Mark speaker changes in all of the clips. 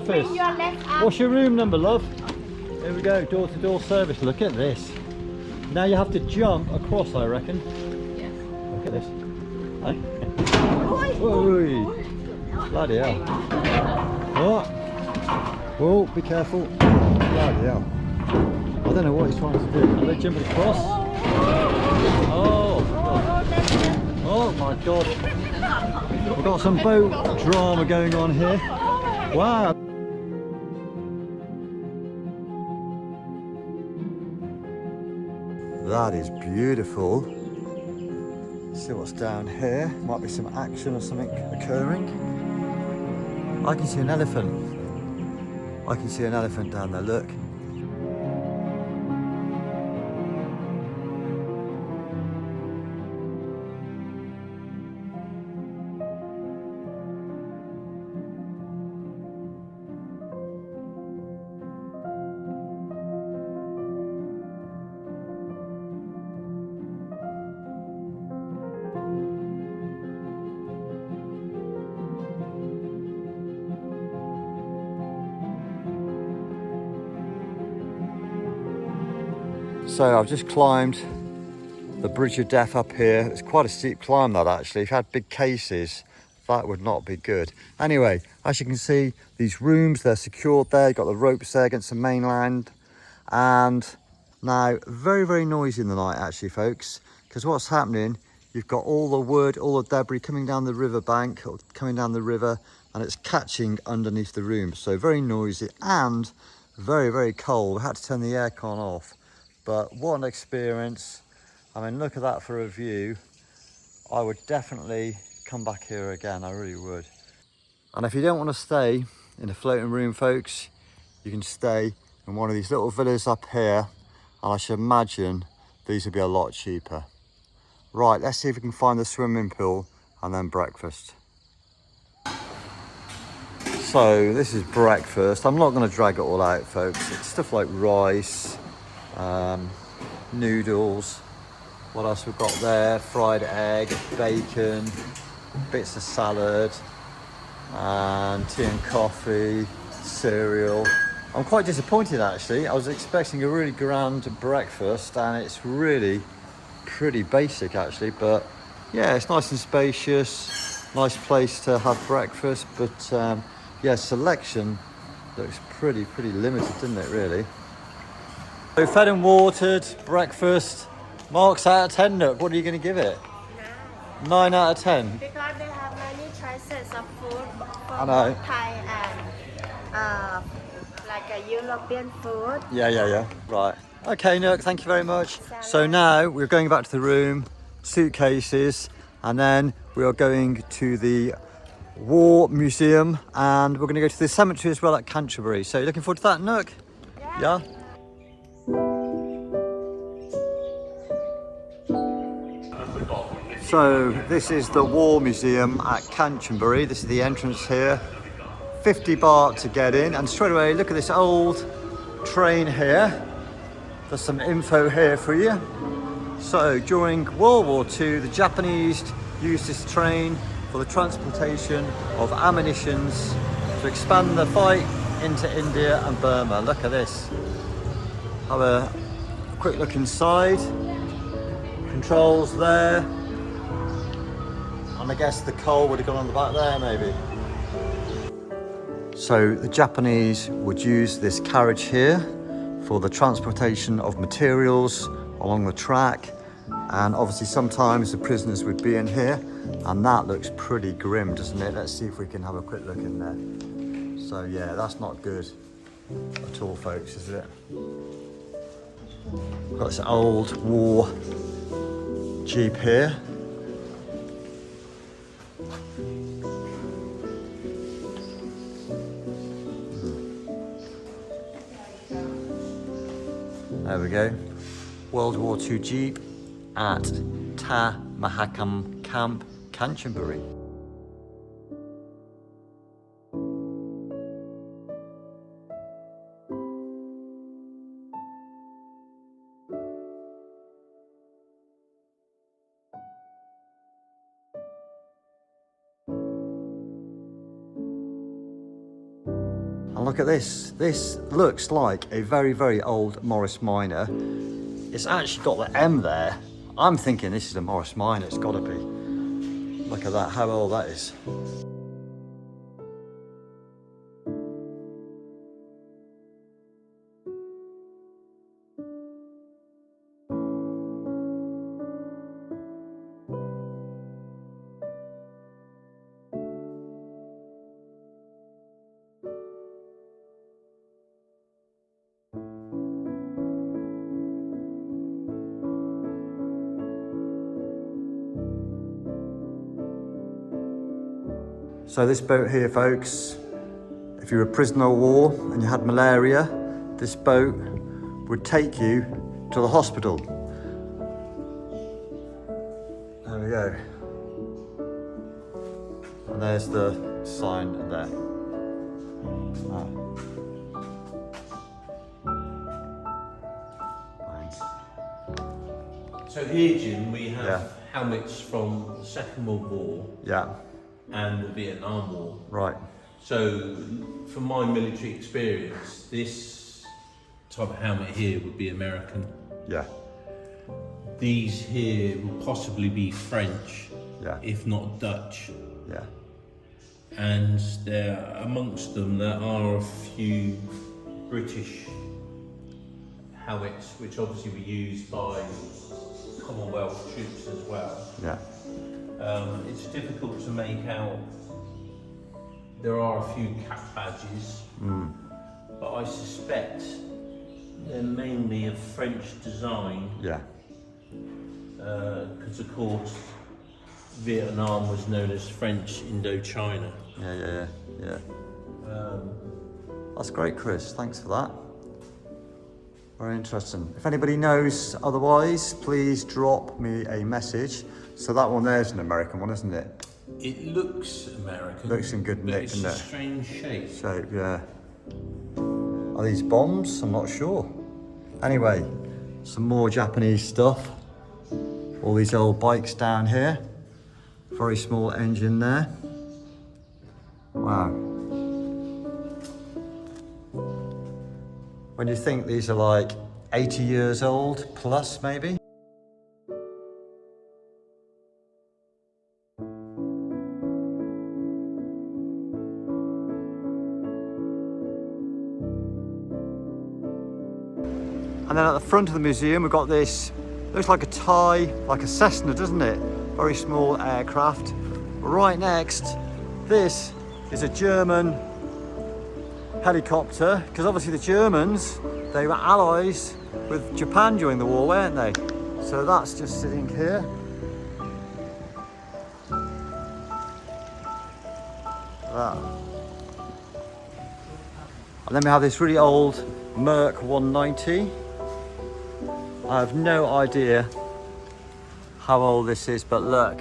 Speaker 1: Bring your left arm. What's your room number, love? Here we go, door-to-door service. Look at this. Now you have to jump across, I reckon. Yes. Look at this. Hey. Bloody hell. Oh. Whoa, be careful. Bloody hell. I don't know what he's trying to do. Are they jumping across? Oh. Oh my God. We've got some boat drama going on here. Wow. That is beautiful. See what's down here. Might be some action or something occurring. I can see an elephant. I can see an elephant down there, look. So I've just climbed the Bridge of Death up here. It's quite a steep climb, that actually. If you had big cases, that would not be good. Anyway, as you can see, these rooms, they're secured there. You've got the ropes there against the mainland. And now, very, very noisy in the night actually, folks, because what's happening, you've got all the wood, all the debris coming down the riverbank, or coming down the river, and it's catching underneath the room. So very noisy and very, very cold. We had to turn the aircon off. But what an experience. I mean, look at that for a view. I would definitely come back here again, I really would. And if you don't want to stay in a floating room, folks, you can stay in one of these little villas up here. And I should imagine these would be a lot cheaper. Right, let's see if we can find the swimming pool and then breakfast. So this is breakfast. I'm not going to drag it all out, folks. It's stuff like rice, noodles, what else we've got there, fried egg, bacon, bits of salad, and tea and coffee, cereal. I'm quite disappointed actually. I was expecting a really grand breakfast and it's really pretty basic actually, but yeah, it's nice and spacious, nice place to have breakfast, but yeah, selection looks pretty limited, doesn't it really? So fed and watered, breakfast. Marks out of 10, Nook. What are you going to give it? 9 out of 10? Because they have many choices of food I know. Thai and like a European food. Yeah. Right. Okay, Nook, thank you very much. So now we're going back to the room, suitcases, and then we are going to the War Museum and we're going to go to the cemetery as well at Kanchanaburi. So you're looking forward to that, Nook? Yeah? So this is the War Museum at Kanchanaburi. This is the entrance here. 50 baht to get in, and straight away look at this old train here. There's some info here for you. So during World War II, the Japanese used this train for the transportation of ammunitions to expand the fight into India and Burma. Look at this. Have a quick look inside. Controls there. And I guess the coal would have gone on the back there maybe. So the Japanese would use this carriage here for the transportation of materials along the track, and obviously sometimes the prisoners would be in here, and that looks pretty grim, doesn't it? Let's see if we can have a quick look in there. So yeah, that's not good at all, folks, is it? We've got this old war jeep here. There we go. World War II Jeep at Ta Mahakam Camp, Kanchanaburi. And look at this. This looks like a very, very old Morris Minor. It's actually got the M there. I'm thinking this is a Morris Minor, it's gotta be. Look at that, how old that is. So this boat here, folks, if you're a prisoner of war and you had malaria, this boat would take you to the hospital. There we go. And there's the sign there. Ah.
Speaker 2: So here, Jim, we have helmets from the Second World War.
Speaker 1: Yeah.
Speaker 2: And the Vietnam War.
Speaker 1: Right.
Speaker 2: So, from my military experience, this type of helmet here would be American.
Speaker 1: Yeah.
Speaker 2: These here will possibly be French, if not Dutch.
Speaker 1: Yeah.
Speaker 2: And there, amongst them, there are a few British helmets, which obviously were used by Commonwealth troops as well.
Speaker 1: Yeah.
Speaker 2: It's difficult to make out. There are a few cap badges, but I suspect they're mainly of French design.
Speaker 1: Yeah.
Speaker 2: Because of course Vietnam was known as French Indochina.
Speaker 1: Yeah. That's great, Chris. Thanks for that. Very interesting. If anybody knows otherwise, please drop me a message. So that one there's an American one, isn't it?
Speaker 2: It looks American.
Speaker 1: Looks in good nick, doesn't it?
Speaker 2: It's a strange shape.
Speaker 1: Shape, yeah. Are these bombs? I'm not sure. Anyway, some more Japanese stuff. All these old bikes down here. Very small engine there. Wow. When you think these are like 80 years old plus, maybe? And then at the front of the museum, we've got this, looks like a Thai, like a Cessna, doesn't it? Very small aircraft. Right next, this is a German helicopter, because obviously the Germans, they were allies with Japan during the war, weren't they? So that's just sitting here. That. And then we have this really old Merc 190. I have no idea how old this is, but look.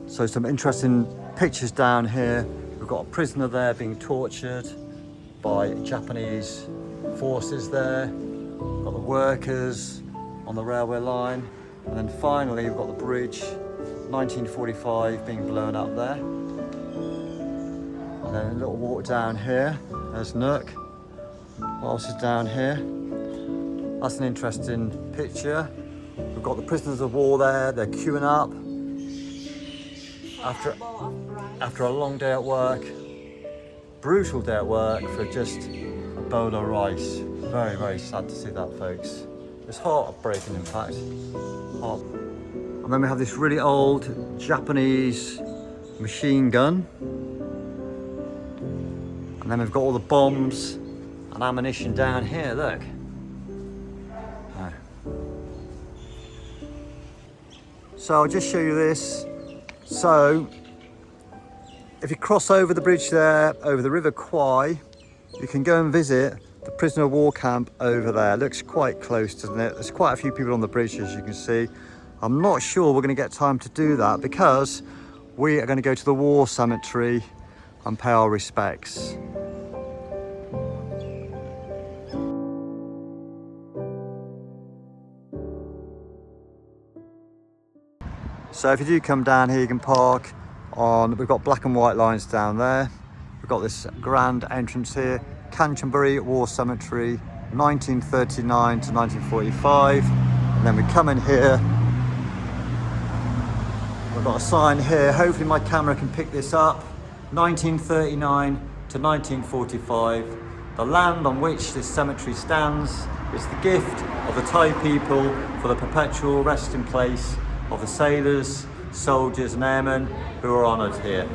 Speaker 1: So some interesting pictures down here. We've got a prisoner there being tortured by Japanese forces there. We've got the workers on the railway line. And then finally, we've got the bridge, 1945, being blown up there. And then a little walk down here. There's Nook. What else is down here? That's an interesting picture. We've got the prisoners of war there. They're queuing up. After a long day at work, brutal day at work for just a bowl of rice. Very, very sad to see that, folks. It's heartbreaking, in fact. And then we have this really old Japanese machine gun. And then we've got all the bombs and ammunition down here, look. So I'll just show you this. So, if you cross over the bridge there, over the River Kwai, you can go and visit the prisoner of war camp over there. Looks quite close, doesn't it? There's quite a few people on the bridge, as you can see. I'm not sure we're going to get time to do that because we are going to go to the war cemetery and pay our respects. So if you do come down here, you can park on, we've got black and white lines down there. We've got this grand entrance here, Kanchanbauri War Cemetery, 1939 to 1945. And then we come in here. We've got a sign here, hopefully my camera can pick this up. 1939 to 1945. The land on which this cemetery stands is the gift of the Thai people for the perpetual resting place of the sailors, soldiers and airmen who are honoured here.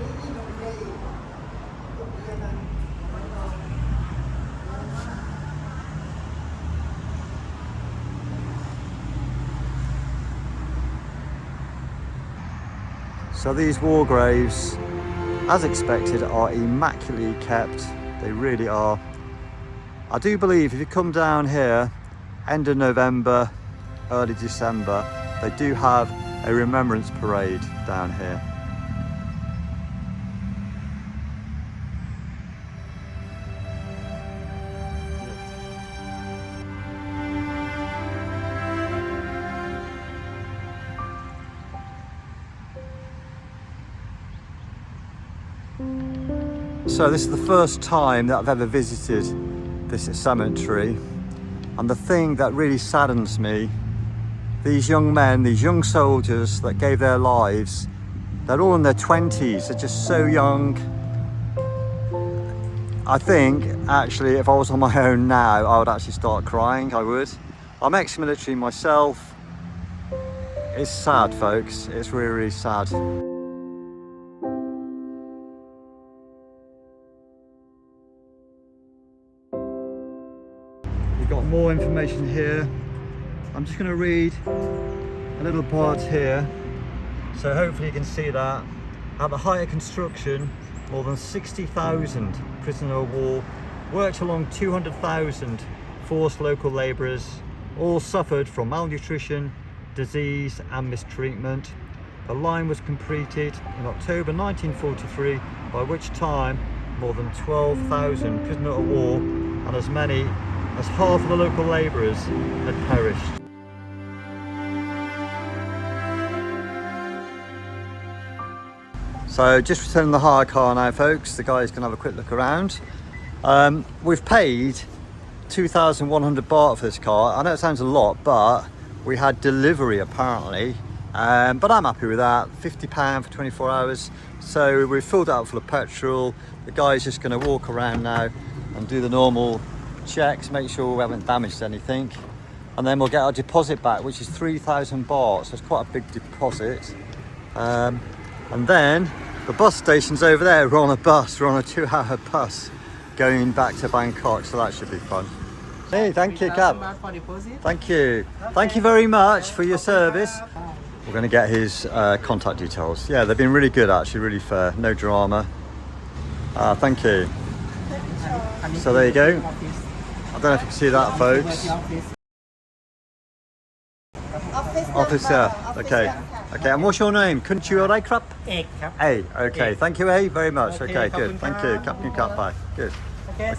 Speaker 1: So these war graves, as expected, are immaculately kept. They really are. I do believe if you come down here, end of November, early December, they do have a remembrance parade down here. So this is the first time that I've ever visited this cemetery, and the thing that really saddens me, these young men, these young soldiers that gave their lives, they're all in their 20s, they're just so young. I think actually if I was on my own now, I would actually start crying, I would. I'm ex-military myself. It's sad, folks, it's really, really sad. We've got more information here. I'm just going to read a little part here, so hopefully you can see that. At the height of construction, more than 60,000 prisoner of war worked along 200,000 forced local labourers, all suffered from malnutrition, disease and mistreatment. The line was completed in October 1943, by which time more than 12,000 prisoner of war and as many as half of the local labourers had perished. So just returning the hire car now, folks. The guys can have a quick look around. We've paid 2,100 baht for this car. I know it sounds a lot, but we had delivery apparently. But I'm happy with that. £50 for 24 hours. So we've filled it up full of petrol. The guy's just going to walk around now and do the normal checks, make sure we haven't damaged anything. And then we'll get our deposit back, which is 3,000 baht. So it's quite a big deposit. And then the bus station's over there. We're on a bus, we're on a 2-hour bus going back to Bangkok, so that should be fun. Hey, thank you, Cap. Thank you. Thank you very much for your service. We're going to get his contact details. Yeah, they've been really good actually, really fair, no drama. Thank you. So there you go. I don't know if you can see that, folks. Officer. Okay. Okay, and what's your name? Kanchanbauri Krap? A. Okay, thank you, A, very much. Okay, good. Thank you. Captain Cut, bye. Good. Okay.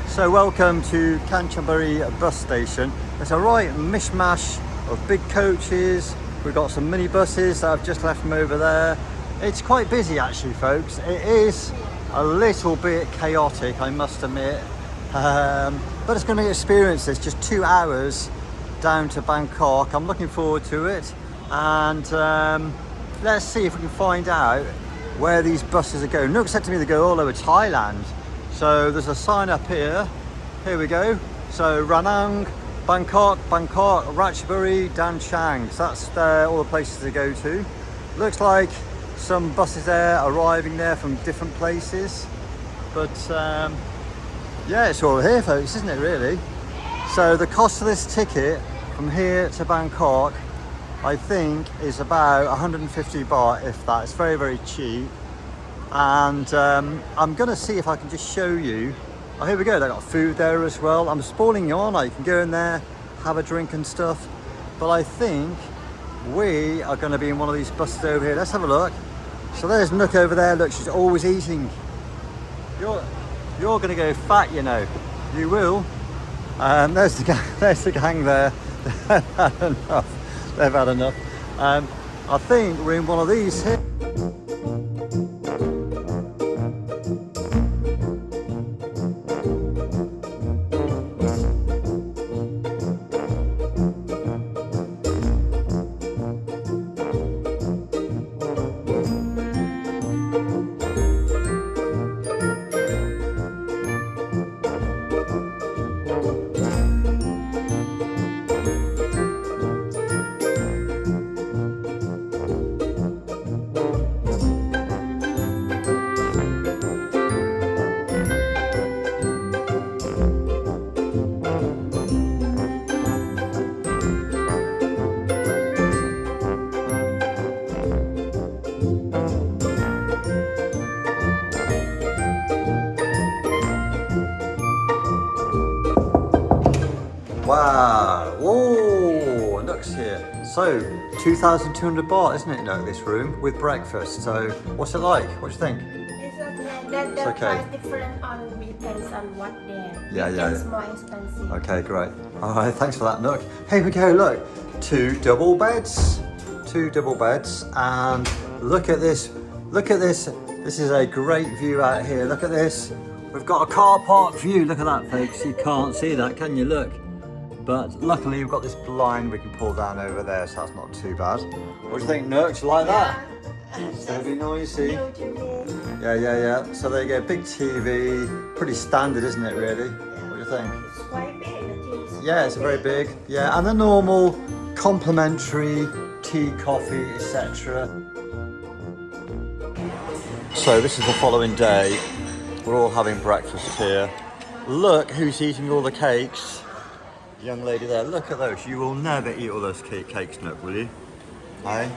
Speaker 1: So welcome to Kanchanaburi bus station. There's a right mishmash of big coaches. We've got some mini buses that I've just left from over there. It's quite busy actually, folks. It is a little bit chaotic, I must admit. But it's going to be an experience. It's just 2 hours down to Bangkok. I'm looking forward to it. And let's see if we can find out where these buses are going. Nook said to me they go all over Thailand. So there's a sign up here. Here we go. So Ranang, Bangkok, Ratchaburi, Dan Chang. So that's all the places to go to. Looks like some buses there arriving there from different places. But yeah, it's all here, folks, isn't it, really? So the cost of this ticket from here to Bangkok, I think, is about 150 baht, if that. It's very, very cheap. And I'm going to see if I can just show you Oh, here we go. They got food there as well. I'm spoiling you, aren't I? You can go in there, have a drink and stuff. But I think we are going to be in one of these buses over here. Let's have a look. So there's Nook over there. Look, she's always eating. You're going to go fat, you know. You will. There's the gang there. They've had enough. They've had enough. I think we're in one of these here. Wow, whoa, Nook's here. So, 2,200 baht, isn't it, Nook, this room, with breakfast. So, what's it like? What do you think?
Speaker 3: It's okay. The
Speaker 1: okay.
Speaker 3: price different on weekends and what day.
Speaker 1: Yeah,
Speaker 3: Weekends
Speaker 1: yeah.
Speaker 3: more expensive.
Speaker 1: Okay, great. All right, thanks for that, Nook. Here we go, look. 2 double beds. 2 double beds. And look at this. Look at this. This is a great view out here. Look at this. We've got a car park view. Look at that, folks. You can't see that, can you? Look. But luckily we've got this blind we can pull down over there, so that's not too bad. What do you think, Nook? Do you like that? It's going to be noisy. Yeah. So there you go, big TV. Pretty standard, isn't it, really? What do you think?
Speaker 3: It's quite big.
Speaker 1: Yeah, it's very big. Yeah, and the normal complimentary tea, coffee, etc. So this is the following day. We're all having breakfast here. Look who's eating all the cakes. Young lady there, look at those. You will never eat all those cakes, Nook, will you? Hey?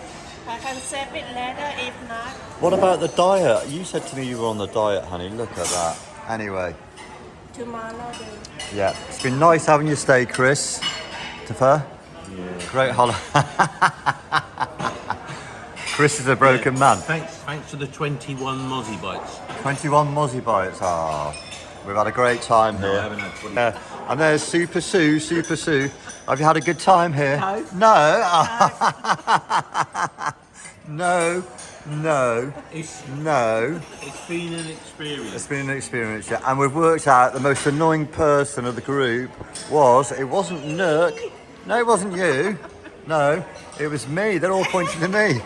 Speaker 3: I can save it later if not.
Speaker 1: What about the diet? You said to me you were on the diet, honey. Look at that. Anyway.
Speaker 3: Tomorrow then.
Speaker 1: Yeah, it's been nice having you stay, Chris. Tifa?
Speaker 2: Yeah.
Speaker 1: Great holiday. Chris is a broken man.
Speaker 2: Thanks for the 21 Mozzie bites.
Speaker 1: 21 Mozzie bites. Ah, we've had a great time here.
Speaker 2: I haven't had 20.
Speaker 1: And there's Super Sue. Have you had a good time here?
Speaker 3: No.
Speaker 1: No. No.
Speaker 2: It's been an experience.
Speaker 1: It's been an experience, yeah. And we've worked out the most annoying person of the group it wasn't Nook. No, it wasn't you. No, it was me. They're all pointing to me.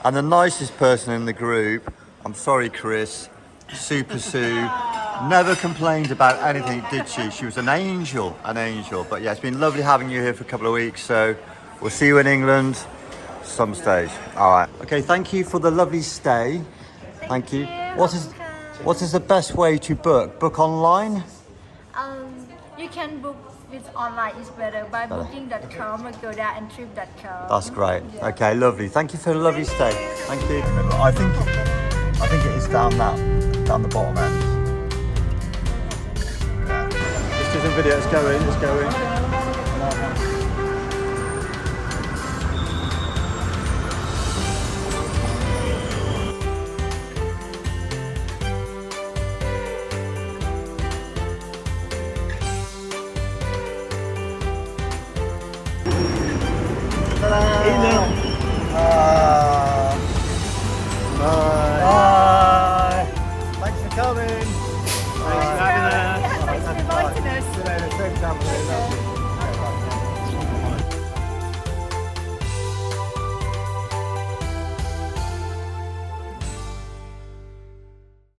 Speaker 1: And the nicest person in the group, I'm sorry, Chris, Super Sue, never complained about anything, did she? She was an angel. But yeah, it's been lovely having you here for a couple of weeks. So we'll see you in England some stage. All right. Okay, thank you for the lovely stay. Thank you. What is the best way to book? Book online?
Speaker 4: You can book with online is better by booking.com, Agoda and trip.com.
Speaker 1: That's great. Okay, lovely. Thank you for the lovely stay. Thank you. I think it is down the bottom end. Yeah. Just do some video. It's going.